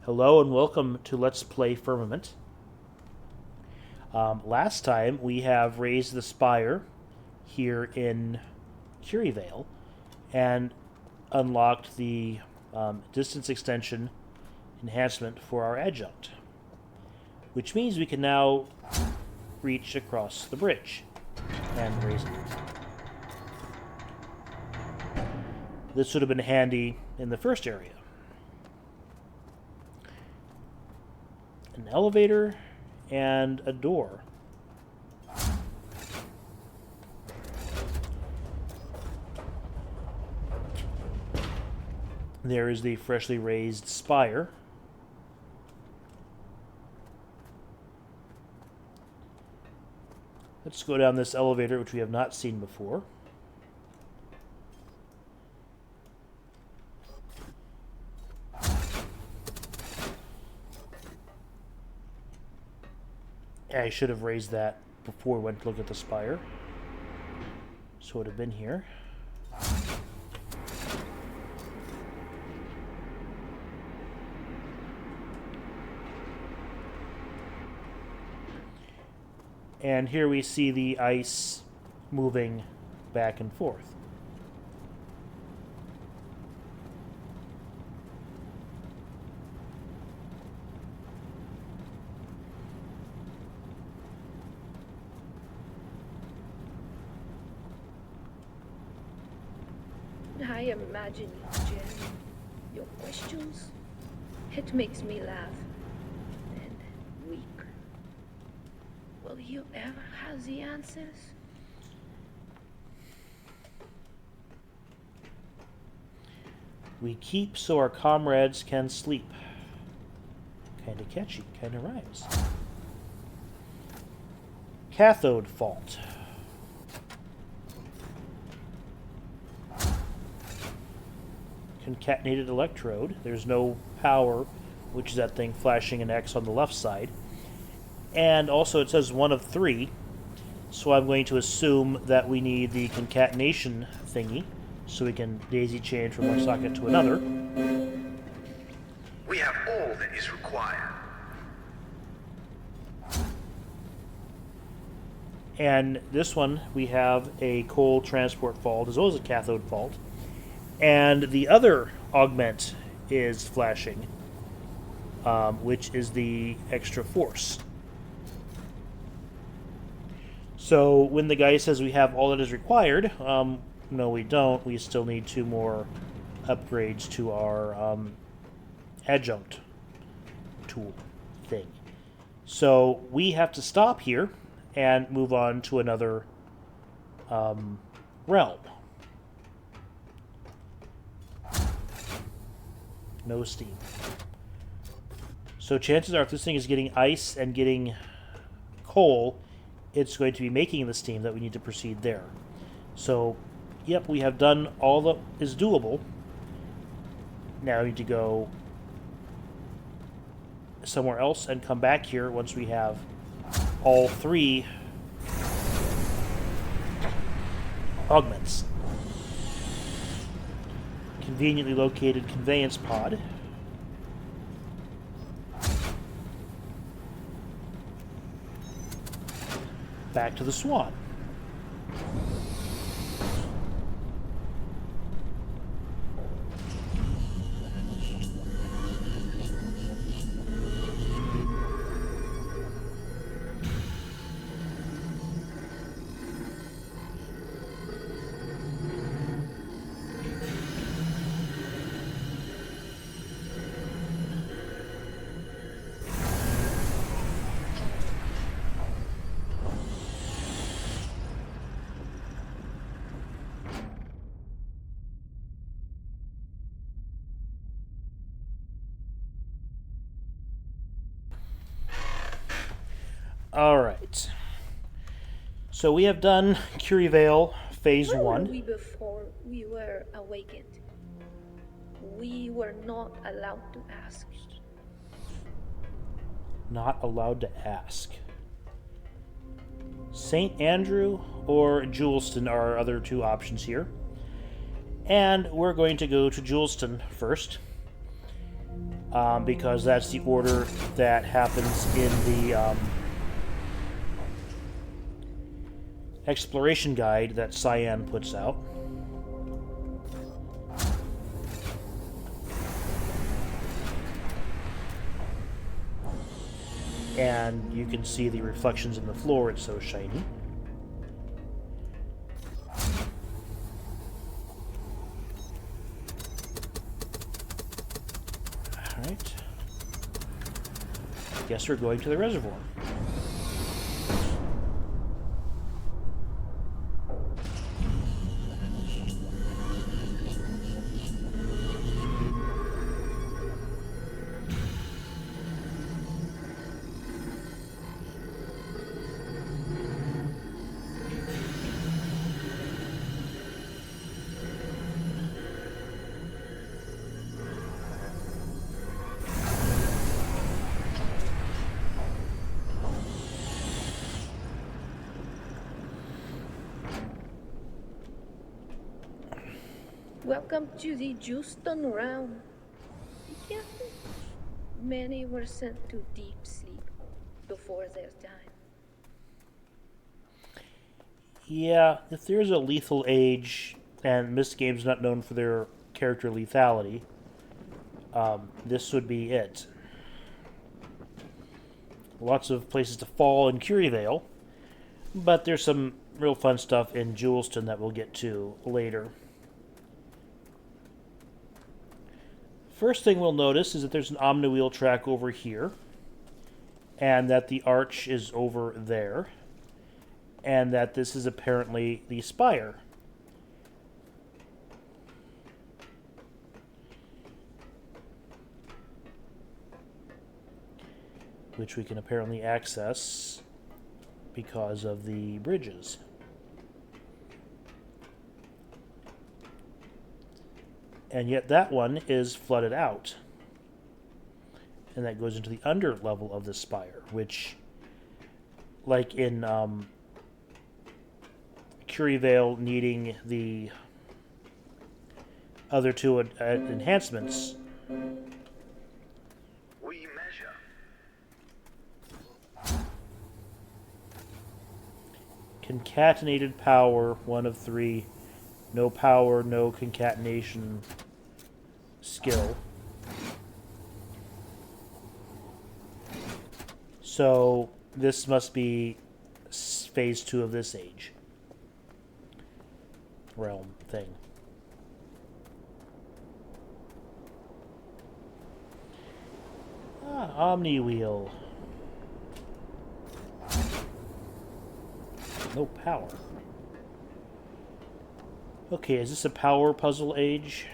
Hello and welcome to Let's Play Firmament. Last time we have raised the spire here in Curryvale and unlocked the distance extension enhancement for our adjunct, which means we can now reach across the bridge and raise it. This would have been handy in the first area. An elevator and a door. There is the freshly raised spire. Let's go down this elevator, which we have not seen before. I should have raised that before we went to look at the spire. So it would have been here. And here we see the ice moving back and forth. I imagine you, Jen. Your questions, it makes me laugh. And weak. Will you ever have the answers? We keep so our comrades can sleep. Kinda catchy, kinda rhymes. Cathode fault. Concatenated electrode. There's no power, which is that thing flashing an X on the left side. And also it says 1 of 3, so I'm going to assume that we need the concatenation thingy, so we can daisy chain from one socket to another. We have all that is required. And this one, we have a coal transport fault, as well as a cathode fault. And the other augment is flashing, which is the extra force. So when the guy says we have all that is required, no we don't. We still need 2 more upgrades to our adjunct tool thing. So we have to stop here and move on to another realm. No steam. So chances are if this thing is getting ice and getting coal, it's going to be making the steam that we need to proceed there. So, yep, we have done all that is doable. Now we need to go somewhere else and come back here once we have all 3 augments. Conveniently located conveyance pod. Back to the Swan. Alright. So we have done Curryvale Phase Where 1. were we before we were awakened? We were not allowed to ask. Not allowed to ask. St. Andrew or Juleston are our other 2 options here. And we're going to go to Juleston first. because that's the order that happens in the exploration guide that Cyan puts out. And you can see the reflections in the floor, it's so shiny. Alright. Guess we're going to the reservoir. Welcome to the Juleston realm. Yeah. Many were sent to deep sleep before their time. Yeah, if there's a lethal age, and this game's not known for their character lethality, this would be it. Lots of places to fall in Curryvale, but there's some real fun stuff in Juleston that we'll get to later. First thing we'll notice is that there's an omni-wheel track over here, and that the arch is over there, and that this is apparently the spire. Which we can apparently access because of the bridges. And yet that one is flooded out. And that goes into the under level of the spire, which, like in Curryvale needing the other two enhancements. We measure. Concatenated power, 1 of 3. No power, no concatenation skill. So this must be phase 2 of this age. Realm thing. Omni wheel. No power. Okay, is this a power puzzle age?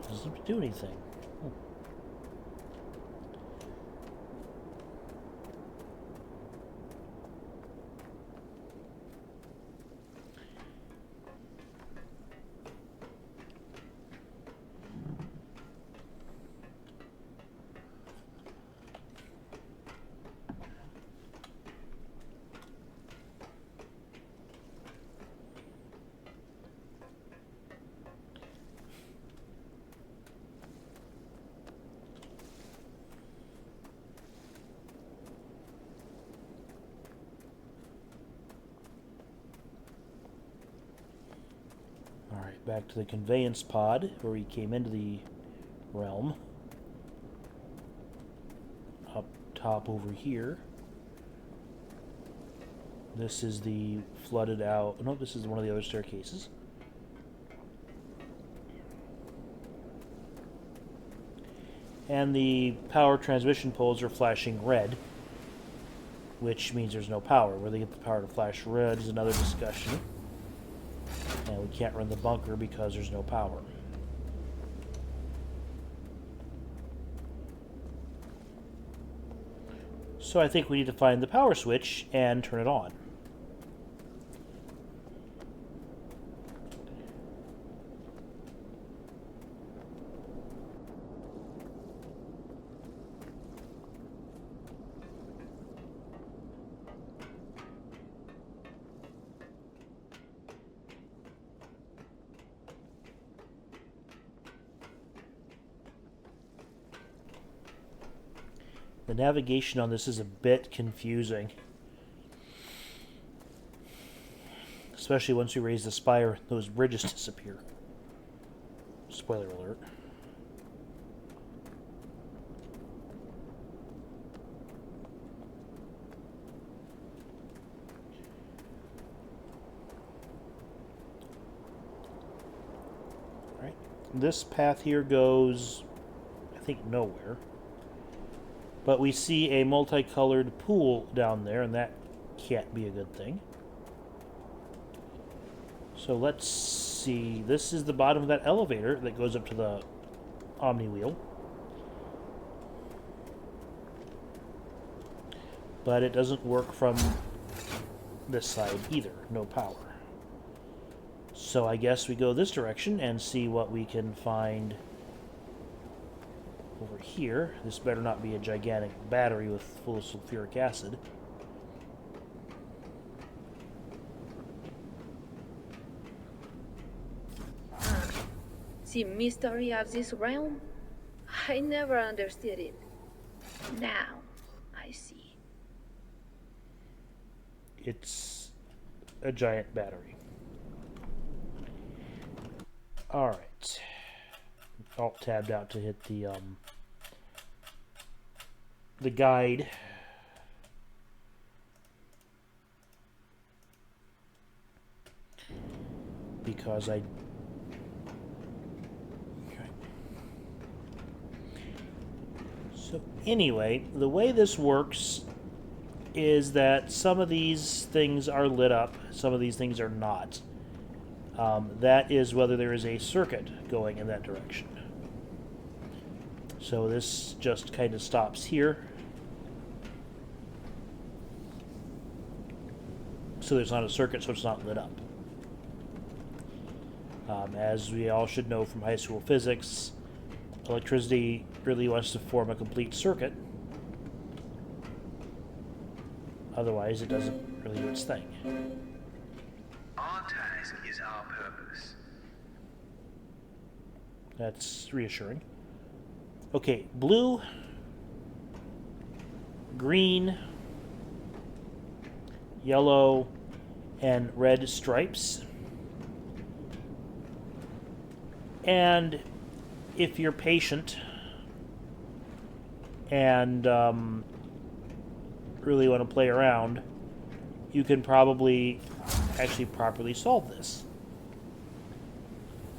Doesn't do anything. Alright, back to the conveyance pod, where we came into the realm. Up top over here. This is the flooded out... No, this is one of the other staircases. And the power transmission poles are flashing red, which means there's no power. Where they get the power to flash red is another discussion. And we can't run the bunker because there's no power. So I think we need to find the power switch and turn it on. The navigation on this is a bit confusing. Especially once you raise the spire, those bridges disappear. Spoiler alert. Alright. This path here goes, I think, nowhere. But we see a multicolored pool down there, and that can't be a good thing. So let's see. This is the bottom of that elevator that goes up to the Omni wheel. But it doesn't work from this side either. No power. So I guess we go this direction and see what we can find over here. This better not be a gigantic battery with full of sulfuric acid. The mystery of this realm? I never understood it. Now, I see. It's a giant battery. Alright. Alt tabbed out to hit the guide. Because I... Okay. So anyway, the way this works is that some of these things are lit up, some of these things are not. That is whether there is a circuit going in that direction. So this just kind of stops here. So there's not a circuit, so it's not lit up. As we all should know from high school physics, electricity really wants to form a complete circuit. Otherwise, it doesn't really do its thing. Our task is our purpose. That's reassuring. Okay, blue, green, yellow, and red stripes. And if you're patient and really want to play around, you can probably actually properly solve this.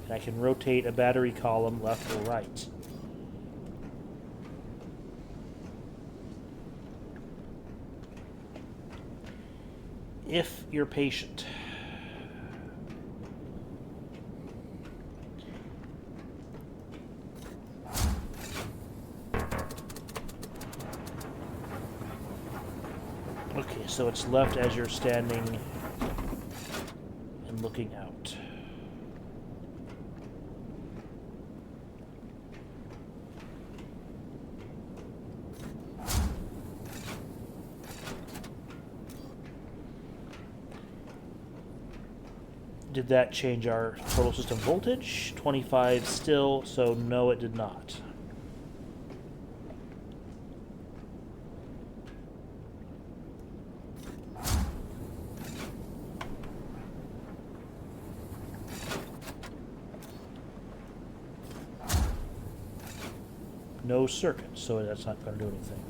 And I can rotate a battery column left or right. If you're patient. Okay, so it's left as you're standing and looking out. Did that change our total system voltage? 25 still, so no, it did not. No circuit, so that's not going to do anything.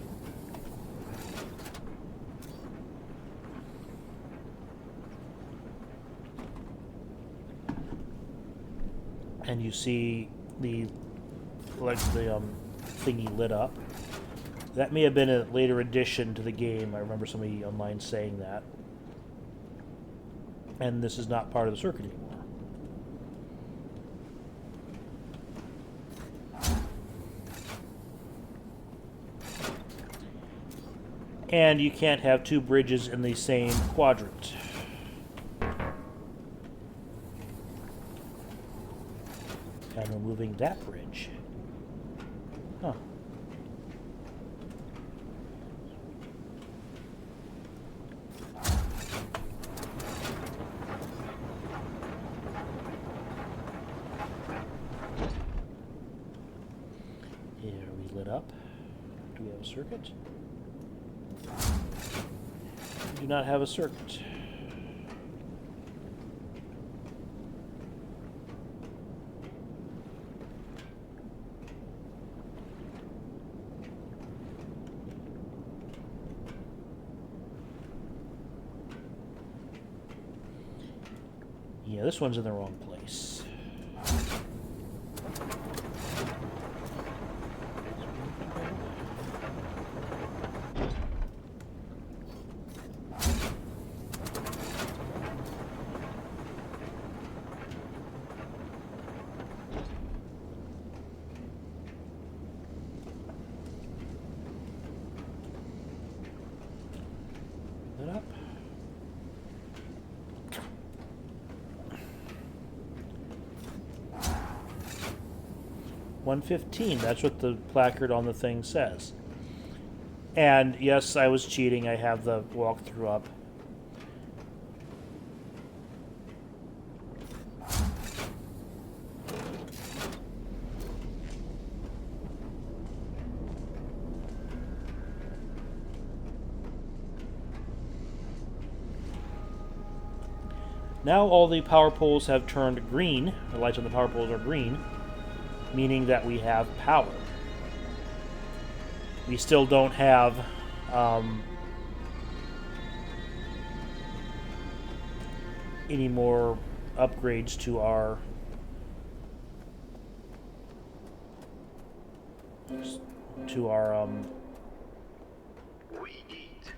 And you see the thingy lit up. That may have been a later addition to the game. I remember somebody online saying that. And this is not part of the circuit anymore. And you can't have two bridges in the same quadrant. And removing that bridge. Huh. Here, are we lit up? Do we have a circuit? We do not have a circuit. Yeah, this one's in the wrong place. That up. $115. That's what the placard on the thing says. And yes, I was cheating. I have the walkthrough up. Now all the power poles have turned green. The lights on the power poles are green, meaning that we have power. We still don't have any more upgrades to our We eat.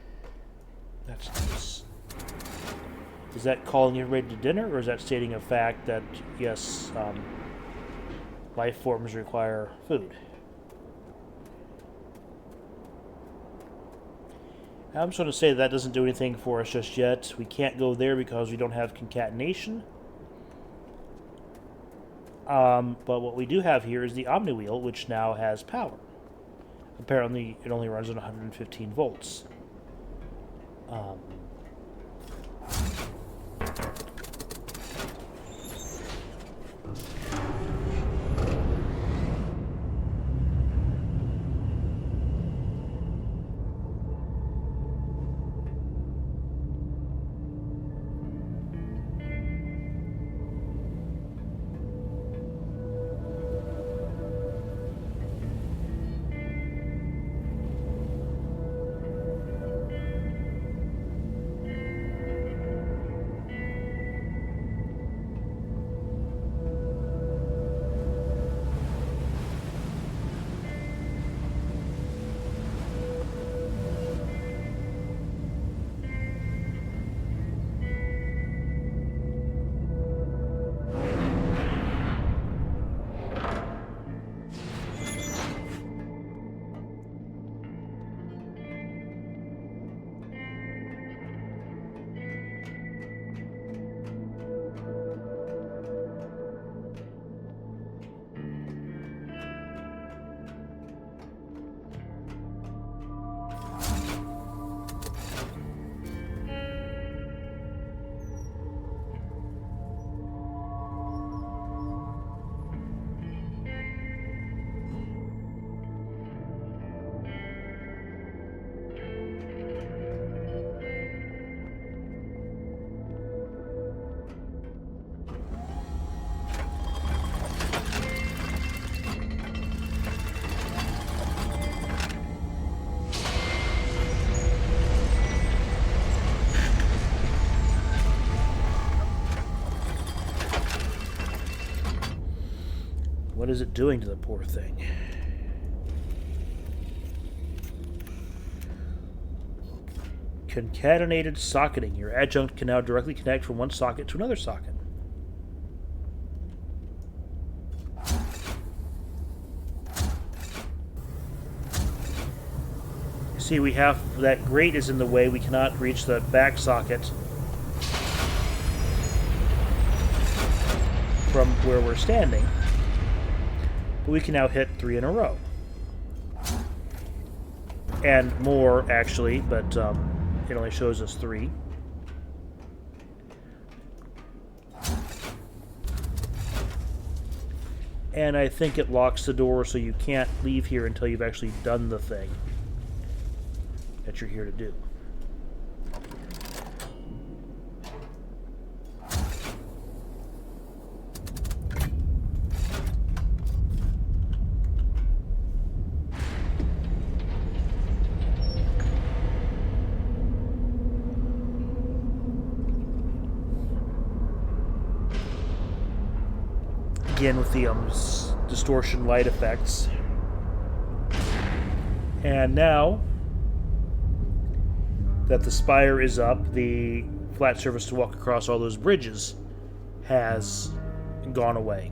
that's nice. Is that calling everybody to dinner, or is that stating a fact that yes, life forms require food? I'm just going to say that doesn't do anything for us just yet. We can't go there because we don't have concatenation. But what we do have here is the Omni Wheel, which now has power. Apparently, it only runs on 115 volts. What is it doing to the poor thing? Concatenated socketing. Your adjunct can now directly connect from one socket to another socket. See, we have that grate is in the way. We cannot reach the back socket from where we're standing. But we can now hit 3 in a row. And more, actually, but it only shows us 3. And I think it locks the door so you can't leave here until you've actually done the thing that you're here to do. again with the distortion light effects. And now that the spire is up, the flat surface to walk across all those bridges has gone away.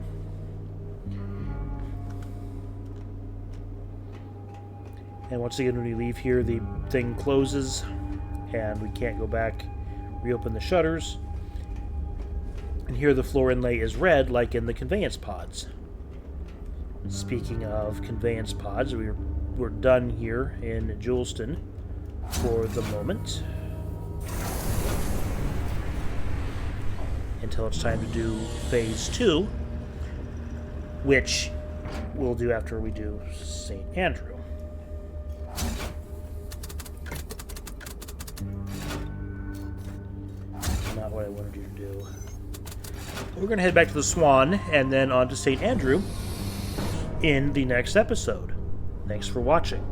And once again, when we leave here, the thing closes, and we can't go back, reopen the shutters. And here the floor inlay is red, like in the conveyance pods. Speaking of conveyance pods, we're done here in Juleston for the moment. Until it's time to do Phase 2, which we'll do after we do St. Andrew. Not what I wanted you to do. We're going to head back to the Swan and then on to St. Andrew in the next episode. Thanks for watching.